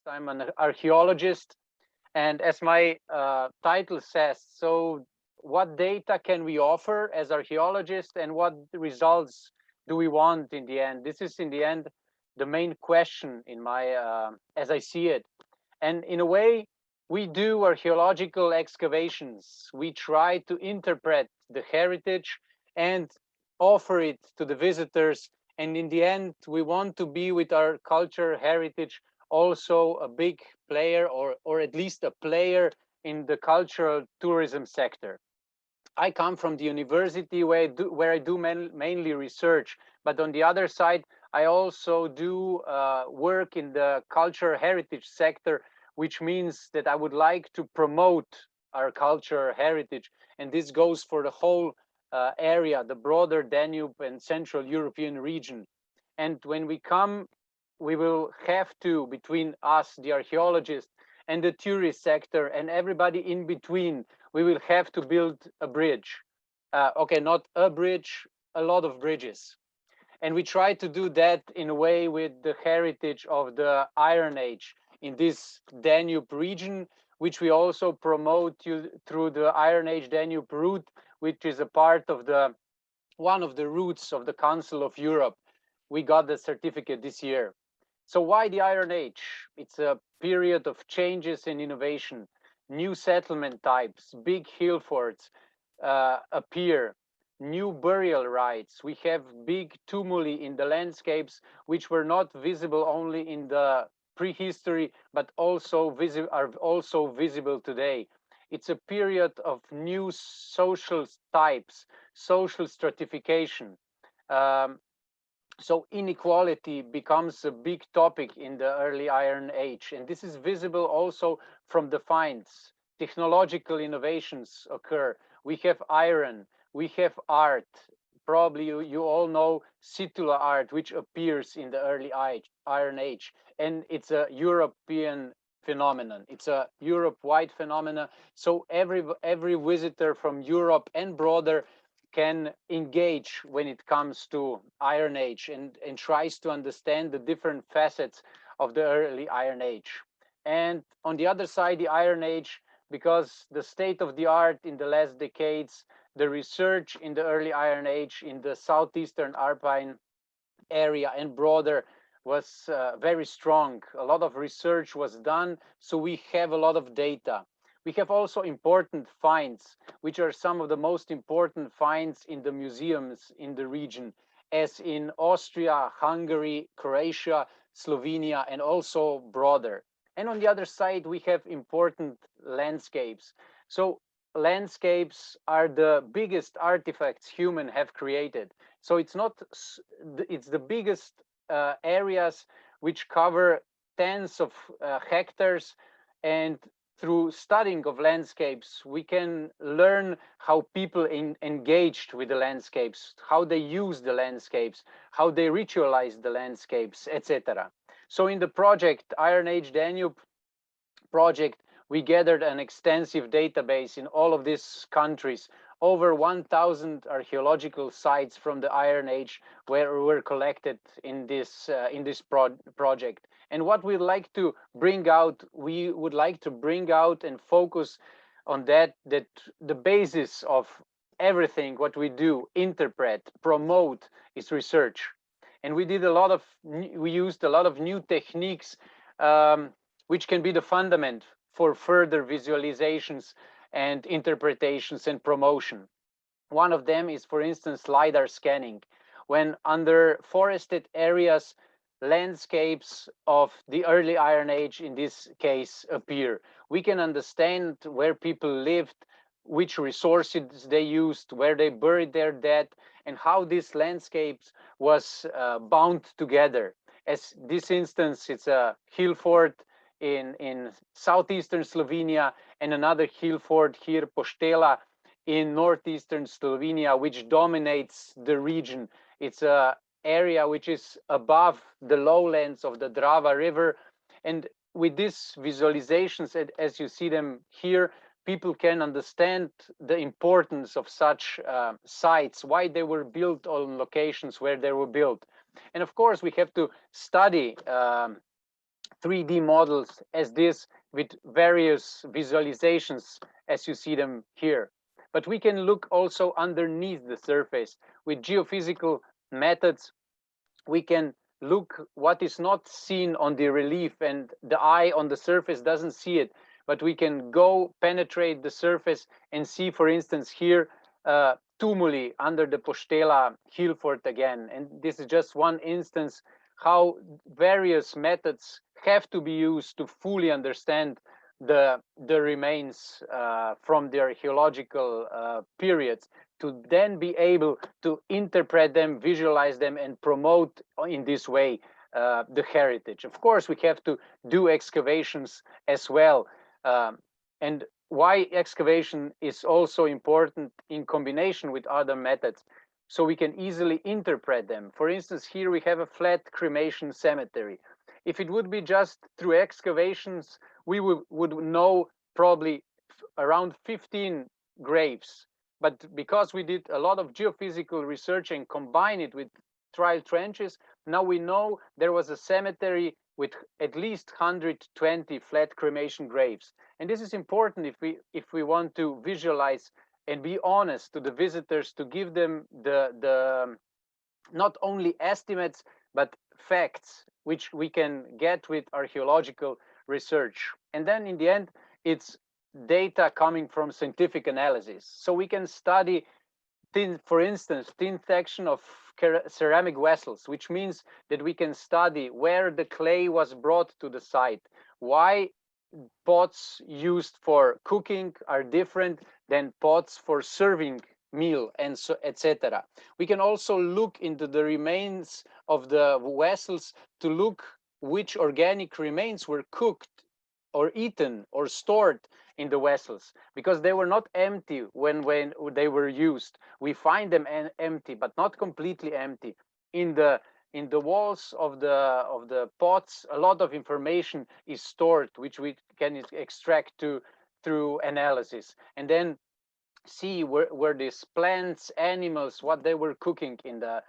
I'm an archaeologist, and as my title says, so what data can we offer as archaeologists, and what results do we want in the end? This is in the end the main question in my as I see it. And in a way, we do archaeological excavations. We try to interpret the heritage and offer it to the visitors. And in the end, we want to be with our culture heritage also a big player, or at least a player in the cultural tourism sector. I come from the university where I do mainly research, but on the other side, I also do work in the cultural heritage sector, which means that I would like to promote our cultural heritage. And this goes for the whole area, the broader Danube and Central European region. And when we come, we will have to, between us, the archaeologists, and the tourist sector, and everybody in between, we will have to build a bridge. Okay, not a bridge, a lot of bridges. And we try to do that in a way with the heritage of the Iron Age in this Danube region, which we also promote through the Iron Age Danube route, which is a part of one of the routes of the Council of Europe. We got the certificate this year. So why the Iron Age? It's a period of changes and innovation. New settlement types, big hill forts appear, new burial rites. We have big tumuli in the landscapes, which were not visible only in the prehistory, but also are also visible today. It's a period of new social types, social stratification. So inequality becomes a big topic in the early Iron Age, and this is visible also from the finds. Technological innovations occur. We have iron, we have art. Probably you all know Situla art, which appears in the early Iron Age, and it's a European phenomenon. It's a Europe-wide phenomenon. So every visitor from Europe and broader can engage when it comes to Iron Age, and tries to understand the different facets of the early Iron Age. And on the other side, the Iron Age, because the state of the art in the last decades, the research in the early Iron Age in the southeastern Alpine area and broader was very strong. A lot of research was done, so we have a lot of data. We have also important finds, which are some of the most important finds in the museums in the region, as in Austria, Hungary, Croatia, Slovenia, and also broader. And on the other side, we have important landscapes. So landscapes are the biggest artifacts human have created. So it's not, it's the biggest areas which cover tens of hectares, and through studying of landscapes, we can learn how people engaged with the landscapes, how they use the landscapes, how they ritualize the landscapes, etc. So in the project, Iron Age Danube project, we gathered an extensive database in all of these countries. Over 1,000 archaeological sites from the Iron Age were collected in this project. And what we'd like to bring out, we would like to bring out and focus on that the basis of everything what we do, interpret, promote, is research. And we used a lot of new techniques, which can be the fundament for further visualizations and interpretations and promotion. One of them is, for instance, LiDAR scanning. When under forested areas, landscapes of the early Iron Age, in this case, appear, we can understand where people lived, which resources they used, where they buried their dead, and how these landscapes was bound together. As this instance, it's a hill fort in southeastern Slovenia, and another hill fort here, Postela, in northeastern Slovenia, which dominates the region. It's a area which is above the lowlands of the Drava River. And with these visualizations, as you see them here, people can understand the importance of such sites, why they were built on locations where they were built. And of course, we have to study 3D models as this with various visualizations as you see them here. But we can look also underneath the surface. With geophysical methods, we can look what is not seen on the relief, and the eye on the surface doesn't see it, but we can go penetrate the surface and see, for instance, here tumuli under the Postela hill fort again. And this is just one instance how various methods have to be used to fully understand the remains from the archaeological periods, to then be able to interpret them, visualize them, and promote in this way the heritage. Of course, we have to do excavations as well. And why excavation is also important in combination with other methods, so we can easily interpret them. For instance, here we have a flat cremation cemetery. If it would be just through excavations, we would know probably around 15 graves. But because we did a lot of geophysical research and combine it with trial trenches, now we know there was a cemetery with at least 120 flat cremation graves. And this is important if we want to visualize and be honest to the visitors, to give them the not only estimates but facts which we can get with archaeological research. And then in the end, it's data coming from scientific analysis. So we can study for instance, thin section of ceramic vessels, which means that we can study where the clay was brought to the site, why pots used for cooking are different than pots for serving meal, and so etc. We can also look into the remains of the vessels to look which organic remains were cooked or eaten or stored in the vessels, because they were not empty when they were used. We find them empty, but not completely empty. In the walls of the pots, a lot of information is stored, which we can extract through analysis, and then see where these plants, animals, what they were cooking in the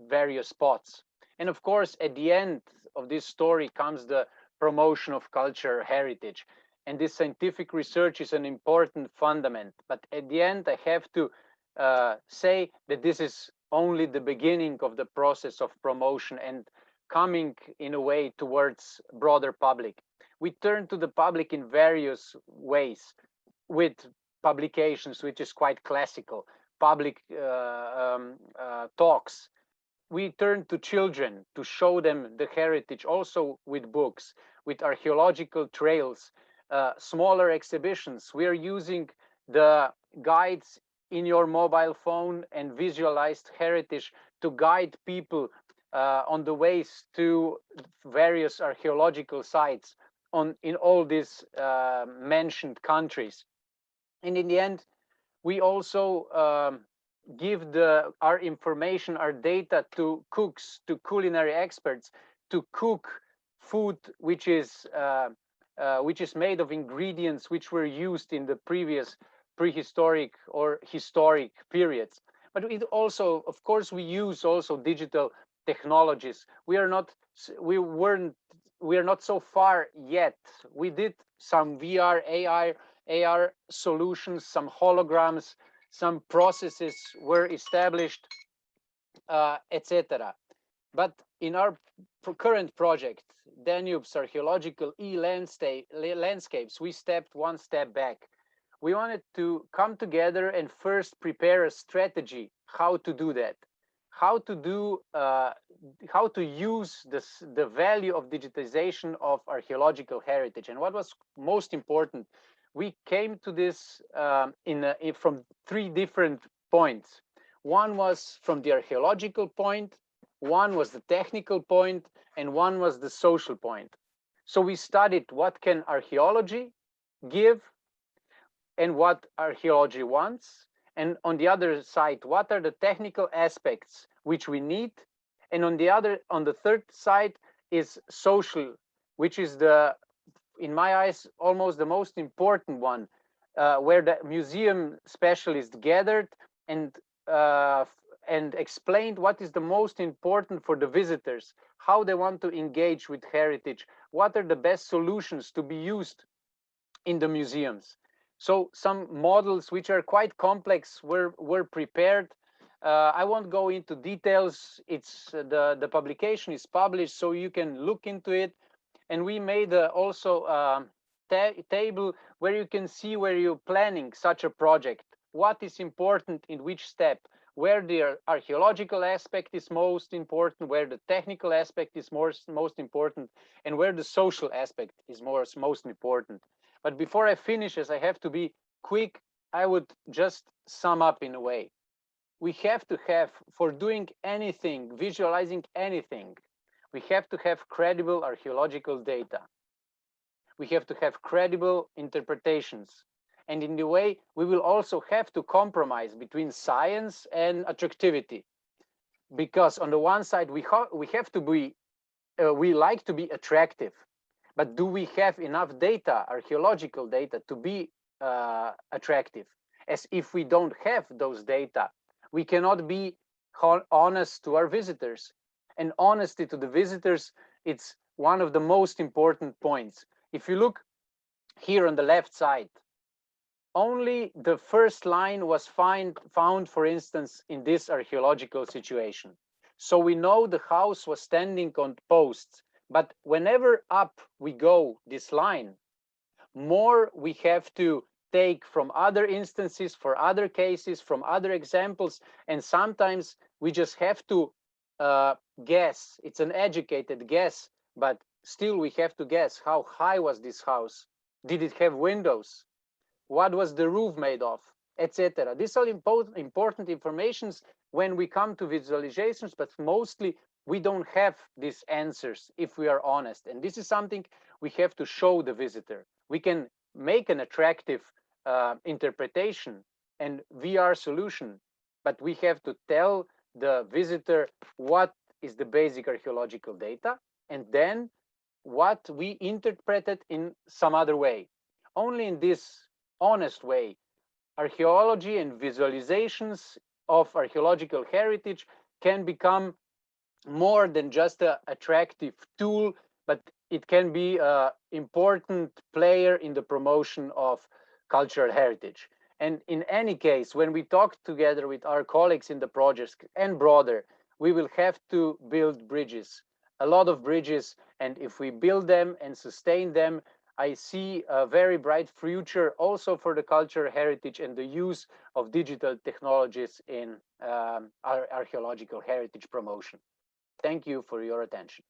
various pots. And of course, at the end of this story comes the promotion of culture heritage. And this scientific research is an important fundament. But at the end, I have to say that this is only the beginning of the process of promotion and coming in a way towards broader public. We turn to the public in various ways with publications, which is quite classical, public talks. We turn to children to show them the heritage, also with books, with archaeological trails, smaller exhibitions. We are using the guides in your mobile phone and visualized heritage to guide people on the ways to various archaeological sites in all these mentioned countries. And in the end, we also give our information, our data to cooks, to culinary experts, to cook food which is made of ingredients which were used in the previous prehistoric or historic periods. But it also, of course, we use also digital technologies. We are not so far yet. We did some VR, AR solutions, some holograms, some processes were established, etc. But in our current project, Danube's archaeological landscapes, we stepped one step back. We wanted to come together and first prepare a strategy how to do that, how to use the value of digitization of archaeological heritage. And what was most important, we came to this from three different points. One was from the archaeological point, one was the technical point, and one was the social point. So we studied what can archaeology give and what archaeology wants, and on the other side, what are the technical aspects which we need, and on the third side is social, which is in my eyes, almost the most important one, where the museum specialists gathered and and explained what is the most important for the visitors, how they want to engage with heritage, what are the best solutions to be used in the museums. So some models which are quite complex were prepared. I won't go into details. It's the publication is published, so you can look into it. And we made also a table where you can see where you're planning such a project, what is important in which step, where the archaeological aspect is most important, where the technical aspect is most important, and where the social aspect is most important. But before I finish, as I have to be quick, I would just sum up in a way. We have to have, for doing anything, visualizing anything, we have to have credible archaeological data. We have to have credible interpretations. And in the way, we will also have to compromise between science and attractivity. Because on the one side, we have to be, we like to be attractive. But do we have enough data, archaeological data, to be attractive? As if we don't have those data, we cannot be honest to our visitors. And honesty to the visitors, it's one of the most important points. If you look here on the left side, only the first line was found, for instance, in this archaeological situation. So we know the house was standing on posts, but whenever up we go this line, more we have to take from other instances, for other cases, from other examples, and sometimes we just have to guess. It's an educated guess, but still we have to guess. How high was this house? Did it have windows? What was the roof made of? Etc. These are important informations when we come to visualizations, but mostly we don't have these answers if we are honest. And this is something we have to show the visitor. We can make an attractive interpretation and VR solution, but we have to tell the visitor what is the basic archaeological data, and then what we interpreted in some other way. Only in this honest way, archaeology and visualizations of archaeological heritage can become more than just an attractive tool, but it can be an important player in the promotion of cultural heritage. And in any case, when we talk together with our colleagues in the projects and broader, we will have to build bridges, a lot of bridges. And if we build them and sustain them, I see a very bright future also for the cultural heritage and the use of digital technologies in our archaeological heritage promotion. Thank you for your attention.